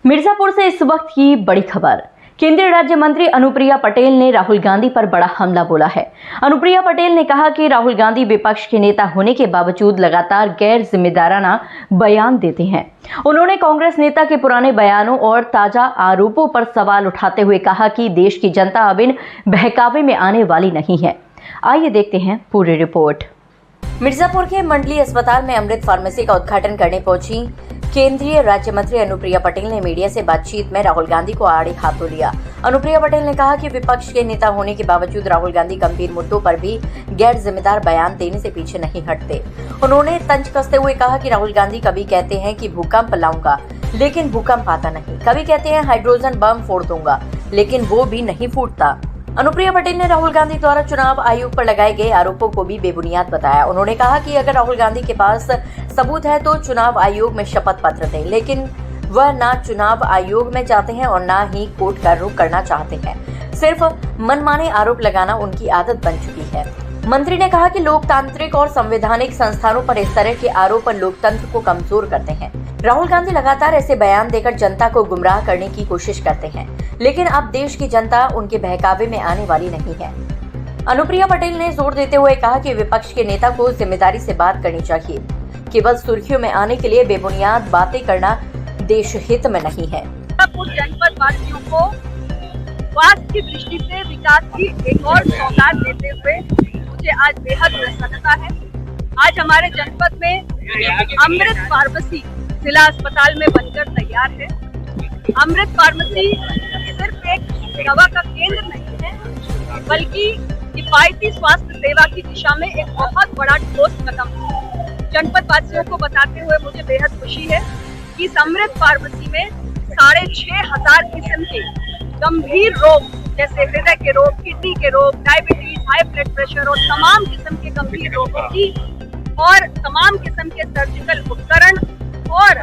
मिर्जापुर से इस वक्त की बड़ी खबर। केंद्रीय राज्य मंत्री अनुप्रिया पटेल ने राहुल गांधी पर बड़ा हमला बोला है। अनुप्रिया पटेल ने कहा कि राहुल गांधी विपक्ष के नेता होने के बावजूद लगातार गैर जिम्मेदाराना बयान देते हैं। उन्होंने कांग्रेस नेता के पुराने बयानों और ताजा आरोपों पर सवाल उठाते हुए कहा कि देश की जनता अब इन बहकावे में आने वाली नहीं है। आइए देखते हैं पूरी रिपोर्ट। मिर्जापुर के मंडली अस्पताल में अमृत फार्मेसी का उद्घाटन करने पहुंची केंद्रीय राज्य मंत्री अनुप्रिया पटेल ने मीडिया से बातचीत में राहुल गांधी को आड़े हाथों लिया। अनुप्रिया पटेल ने कहा कि विपक्ष के नेता होने के बावजूद राहुल गांधी गंभीर मुद्दों पर भी गैर जिम्मेदार बयान देने से पीछे नहीं हटते। उन्होंने तंज कसते हुए कहा कि राहुल गांधी कभी कहते हैं कि भूकंप लाऊंगा, लेकिन भूकंप आता नहीं। कभी कहते हैं हाइड्रोजन बम फोड़ दूंगा, लेकिन वो भी नहीं फूटता। अनुप्रिया पटेल ने राहुल गांधी द्वारा चुनाव आयोग पर लगाए गए आरोपों को भी बेबुनियाद बताया। उन्होंने कहा कि अगर राहुल गांधी के पास सबूत है तो चुनाव आयोग में शपथ पत्र दें, लेकिन वह ना चुनाव आयोग में जाते हैं और ना ही कोर्ट का रुख करना चाहते हैं। सिर्फ मनमाने आरोप लगाना उनकी आदत बन चुकी है। मंत्री ने कहा कि लोकतांत्रिक और संवैधानिक संस्थानों पर इस तरह के आरोप लोकतंत्र को कमजोर करते हैं। राहुल गांधी लगातार ऐसे बयान देकर जनता को गुमराह करने की कोशिश करते हैं, लेकिन अब देश की जनता उनके बहकावे में आने वाली नहीं है। अनुप्रिया पटेल ने जोर देते हुए कहा कि विपक्ष के नेता को जिम्मेदारी से बात करनी चाहिए। केवल सुर्खियों में आने के लिए बेबुनियाद बातें करना देश हित में नहीं है। जनपद वासियों को स्वास्थ्य की दृष्टि से विकास की एक और सौगात देते हुए मुझे आज बेहद प्रसन्नता है। आज हमारे जनपद में अमृत फार्मेसी जिला अस्पताल में बनकर तैयार है। अमृत फार्मेसी सिर्फ एक दवा का केंद्र नहीं है, बल्कि किफायती स्वास्थ्य सेवा की दिशा में एक बहुत बड़ा ठोस कदम है। जनपद वासियों को बताते हुए मुझे बेहद खुशी है कि इस अमृत फार्मेसी में 6,500 किस्म के गंभीर रोग जैसे हृदय के रोग, किडनी के रोग, डायबिटीज, हाई ब्लड प्रेशर और तमाम किस्म के गंभीर रोगों की और तमाम किस्म के सर्जिकल उपकरण और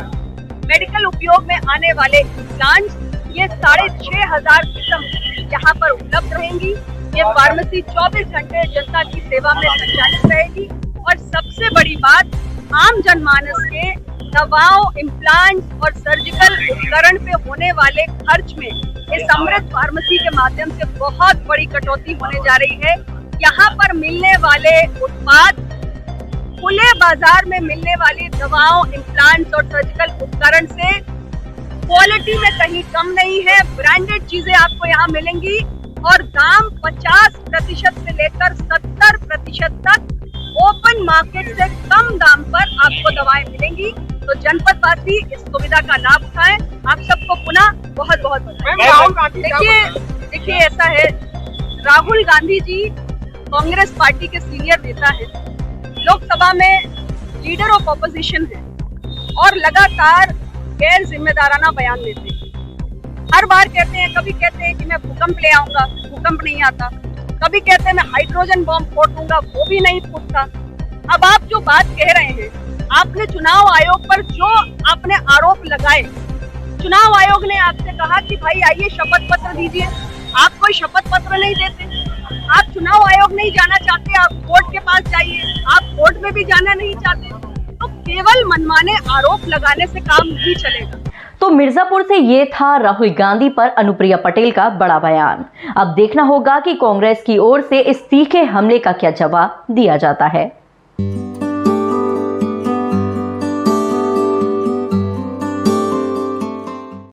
मेडिकल उपयोग में आने वाले इम्प्लांट्स, ये 6,500 किस्म यहाँ पर उपलब्ध रहेंगी। ये फार्मेसी 24 घंटे जनता की सेवा में संचालित रहेगी और सबसे बड़ी बात, आम जनमानस के दवाओं, इम्प्लांट्स और सर्जिकल उपकरण पे होने वाले खर्च में इस अमृत फार्मेसी के माध्यम से बहुत बड़ी कटौती होने जा रही है। यहाँ पर मिलने वाले उत्पाद खुले बाजार में मिलने वाली दवाओं, इम्प्लांट्स और सर्जिकल उपकरण से क्वालिटी में कहीं कम नहीं है। ब्रांडेड चीजें आपको यहाँ मिलेंगी और दाम 50% से लेकर 70% तक ओपन मार्केट से कम दाम पर आपको दवाएं मिलेंगी। तो जनपद वासी इस सुविधा का लाभ उठाएं। आप सबको पुनः बहुत बहुत देखिए ऐसा है, राहुल गांधी जी कांग्रेस पार्टी के सीनियर नेता है, लोकसभा में लीडर ऑफ ऑपोजिशन है और लगातार गैर जिम्मेदाराना बयान देते हैं। हर बार कहते हैं, कभी कहते हैं कि मैं भूकंप ले आऊंगा, भूकंप नहीं आता। कभी कहते हैं मैं हाइड्रोजन बम फोड़ दूंगा, वो भी नहीं फूटता। अब आप जो बात कह रहे हैं, आपने चुनाव आयोग पर जो आपने आरोप लगाए, चुनाव आयोग ने आपसे कहा कि भाई आइए शपथ पत्र दीजिए। आप कोई शपथ पत्र नहीं देते, आप चुनाव आयोग नहीं जाना चाहते, आप कोर्ट के पास जाइए, आप कोर्ट में भी जाना नहीं चाहते। तो केवल मनमाने आरोप लगाने से काम नहीं चलेगा। तो मिर्जापुर से ये था राहुल गांधी पर अनुप्रिया पटेल का बड़ा बयान। अब देखना होगा कि कांग्रेस की ओर से इस तीखे हमले का क्या जवाब दिया जाता है।